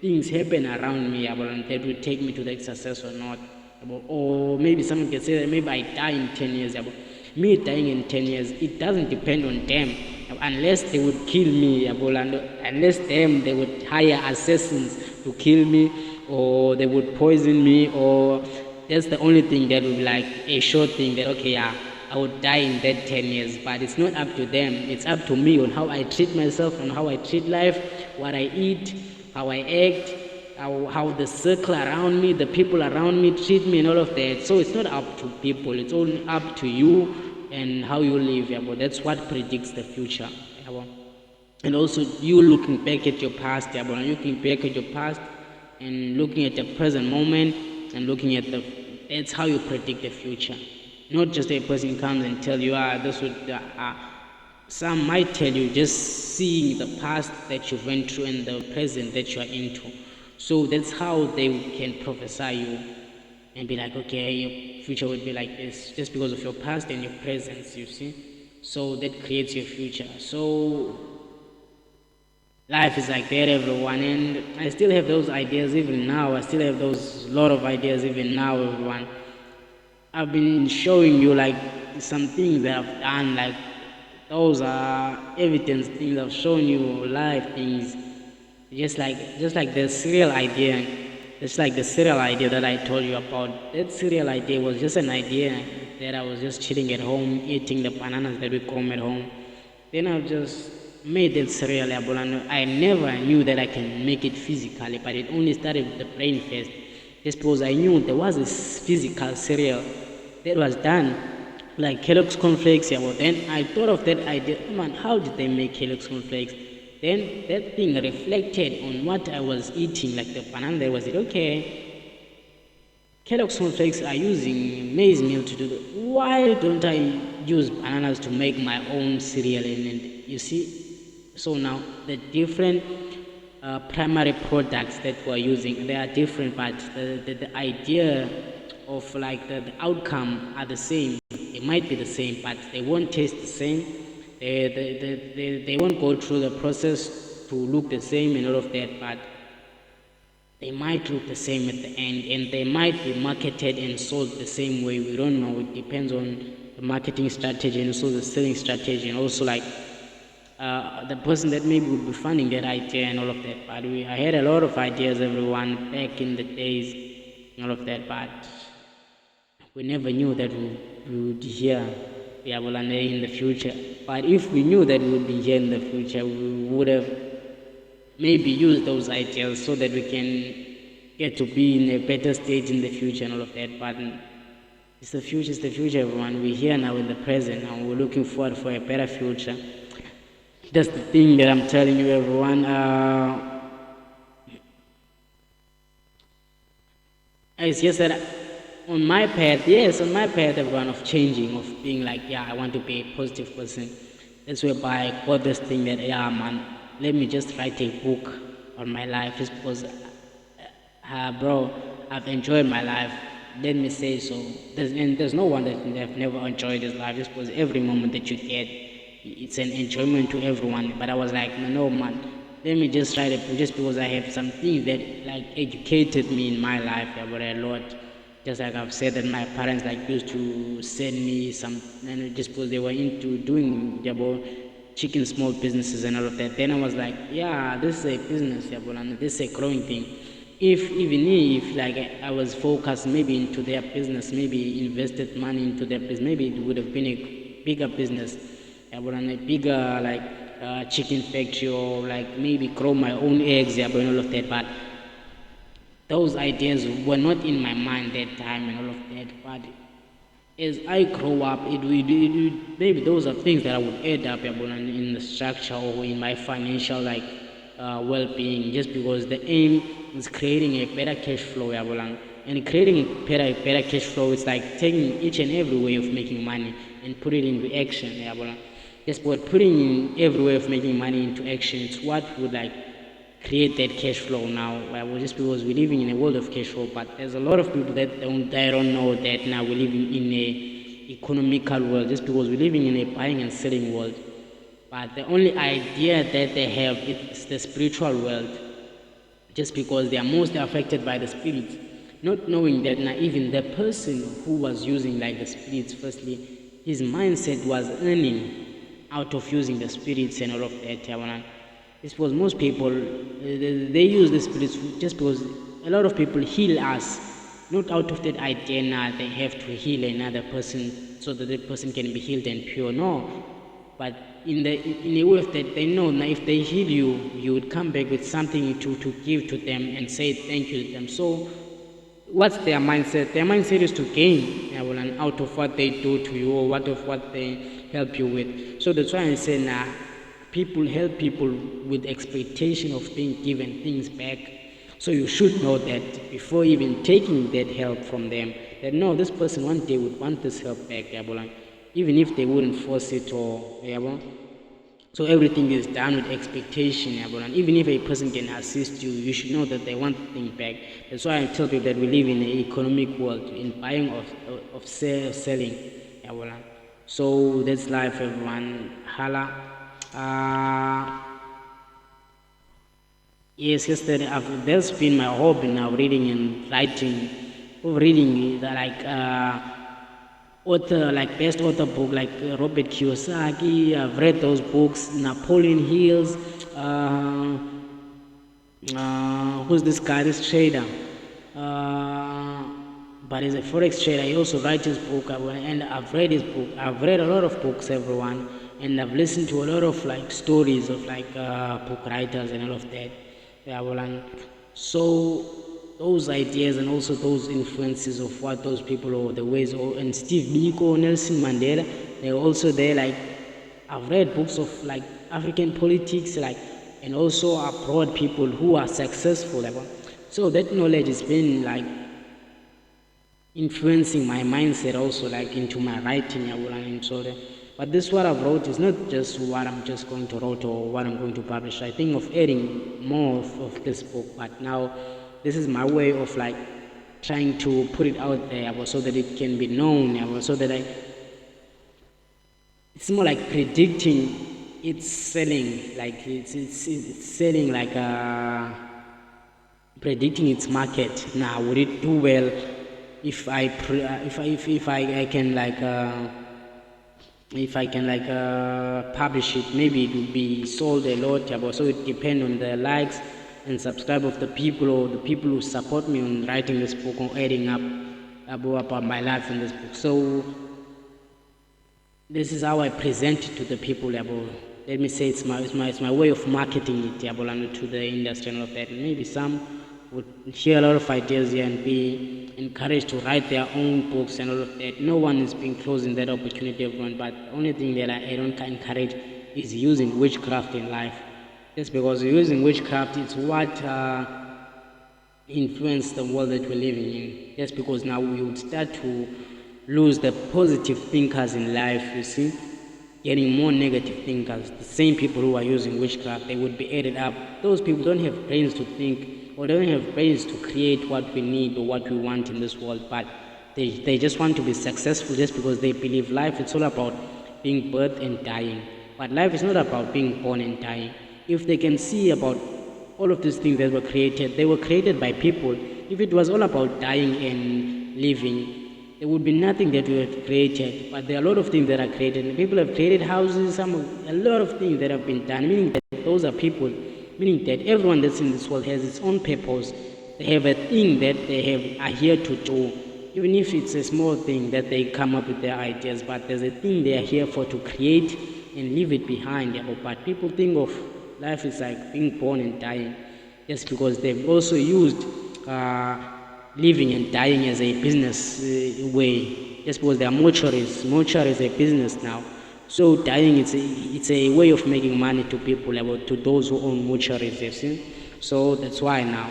B: things happen around me, that will take me to that success or not. Or maybe someone can say that maybe I die in 10 years. Me dying in 10 years, it doesn't depend on them. Unless they would kill me, unless they would hire assassins to kill me, or they would poison me, or that's the only thing that would be like a sure thing that, okay, yeah, I would die in that 10 years. But it's not up to them. It's up to me on how I treat myself, on how I treat life, what I eat, how I act, how the circle around me, the people around me treat me and all of that. So it's not up to people. It's only up to you and how you live. That's what predicts the future. And also you looking back at your past, looking back at your past and looking at the present moment and looking at that's how you predict the future. Not just a person comes and tell you, this would, some might tell you just seeing the past that you went through and the present that you are into. So that's how they can prophesy you and be like, okay, your future would be like this, just because of your past and your presence, you see. So that creates your future. So life is like that, everyone, and I still have those ideas even now. I still have those lot of ideas even now, everyone. I've been showing you like some things that I've done, like those are evidence things. I've shown you live things, just like the serial idea, just like the serial idea that I told you about. That serial idea was just an idea that I was just chilling at home, eating the bananas that we come at home. Then I've just made that cereal, and I never knew that I can make it physically, but it only started with the brain first. Just because I knew there was a physical cereal that was done, like Kellogg's cornflakes. Then I thought of that idea, man, how did they make Kellogg's cornflakes? Then that thing reflected on what I was eating, like the banana. There was it, okay, Kellogg's cornflakes are using maize meal to do that. Why don't I use bananas to make my own cereal? And you see, so now the different primary products that we're using, they are different, but the idea of like the outcome are the same. They might be the same, but they won't taste the same. They won't go through the process to look the same and all of that, but they might look the same at the end, and they might be marketed and sold the same way. We don't know. It depends on the marketing strategy and also the selling strategy, and also like the person that maybe would be funding that idea and all of that. But I had a lot of ideas, everyone, back in the days, and all of that. But we never knew that we would be here, in the future. But if we knew that we would be here in the future, we would have maybe used those ideas so that we can get to be in a better state in the future and all of that. But it's the future, everyone. We're here now in the present, and we're looking forward for a better future. That's the thing that I'm telling you, everyone. It's just that on my path, everyone, of changing, of being like, yeah, I want to be a positive person. That's whereby I got this thing that, yeah, man, let me just write a book on my life, just because, bro, I've enjoyed my life. Let me say so. There's no one that have never enjoyed his life, just because every moment that you get, it's an enjoyment to everyone. But I was like, no, man, let me just write a book, just because I have some things that like educated me in my life about a lot. Just like I've said that my parents like used to send me some, just because they were into doing about chicken small businesses and all of that. Then I was like, yeah, this is a business, and this is a growing thing. If like I was focused maybe into their business, maybe invested money into their business, maybe it would have been a bigger business, and a bigger like chicken factory, or like maybe grow my own eggs, and all of that. But
A: those ideas were not in my mind that time and all of that. But as I grow up, maybe those are things that I would add up in the structure or in my financial well-being, just because the aim is creating a better cash flow. And creating a better cash flow is like taking each and every way of making money and put it into action. Just but putting in every way of making money into action, it's what would like create that cash flow now. Just because we're living in a world of cash flow, but there's a lot of people that don't know that now we're living in a economical world, just because we're living in a buying and selling world. But the only idea that they have is the spiritual world, just because they are mostly affected by the spirits, not knowing that now even the person who was using like the spirits, firstly, his mindset was earning out of using the spirits and all of that. It's because most people they use the spirits just because a lot of people heal us, not out of that idea now they have to heal another person so that the person can be healed and pure. No, but in a way that they know now if they heal you, you would come back with something to give to them and say thank you to them. So what's their mindset? Their mindset is to gain out of what they do to you or what they help you with. So that's why I say now people help people with expectation of being given things back. So you should know that before even taking that help from them, that no, this person one day would want this help back, even if they wouldn't force it or. So everything is done with expectation, and even if a person can assist you, you should know that they want things back. That's why I tell people that we live in an economic world, in buying of selling. So that's life, everyone. Hala. Yes, yesterday that's been my hobby now, reading and writing. Reading author, like best author book, like Robert Kiyosaki. I've read those books. Napoleon Hills. Who's this guy? This trader. But he's a forex trader. He also writes his book, and I've read his book. I've read a lot of books, everyone, and I've listened to a lot of like stories of like book writers and all of that. So those ideas and also those influences of what those people or the ways, and Steve Biko, Nelson Mandela, they're also there. Like I've read books of like African politics, like, and also abroad people who are successful. So that knowledge has been like influencing my mindset also, like into my writing. But this what I've wrote is not just what I'm just going to write or what I'm going to publish. I think of adding more of this book, but now this is my way of like trying to put it out there so that it can be known, so that it's more like predicting it's selling, like it's selling, like predicting its market. Now would it do well if I can like if I can like publish it? Maybe it will be sold a lot. So it depends on the likes and subscribe of the people or the people who support me on writing this book or adding up about my life in this book. So this is how I present it to the people. Let me say it's my way of marketing it to the industry and all of that. And maybe some would hear a lot of ideas here and be encouraged to write their own books and all of that. No one is being closed in that opportunity, everyone. But the only thing that I don't encourage is using witchcraft in life. Just because using witchcraft is what influenced the world that we're living in. Just because now we would start to lose the positive thinkers in life, you see, getting more negative thinkers. The same people who are using witchcraft, they would be added up. Those people don't have brains to think, or they don't have brains to create what we need or what we want in this world, but they just want to be successful just because they believe life it's all about being birthed and dying. But life is not about being born and dying. If they can see about all of these things that were created, they were created by people. If it was all about dying and living, there would be nothing that we have created. But there are a lot of things that are created. People have created houses, a lot of things that have been done, meaning that those are people, meaning that everyone that's in this world has its own purpose. They have a thing that they are here to do, even if it's a small thing that they come up with their ideas, but there's a thing they are here for, to create and leave it behind. But people think of life is like being born and dying, just because they've also used
B: living and dying as a business way. Just because there are mortuaries. Mortuary is a business now. So dying, it's a way of making money to people, about to those who own mortuaries, you see. So that's why now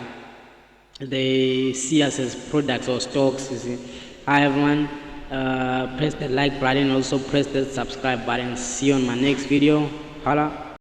B: they see us as products or stocks, you see. Hi everyone, press the like button, also press the subscribe button. See you on my next video. Holla.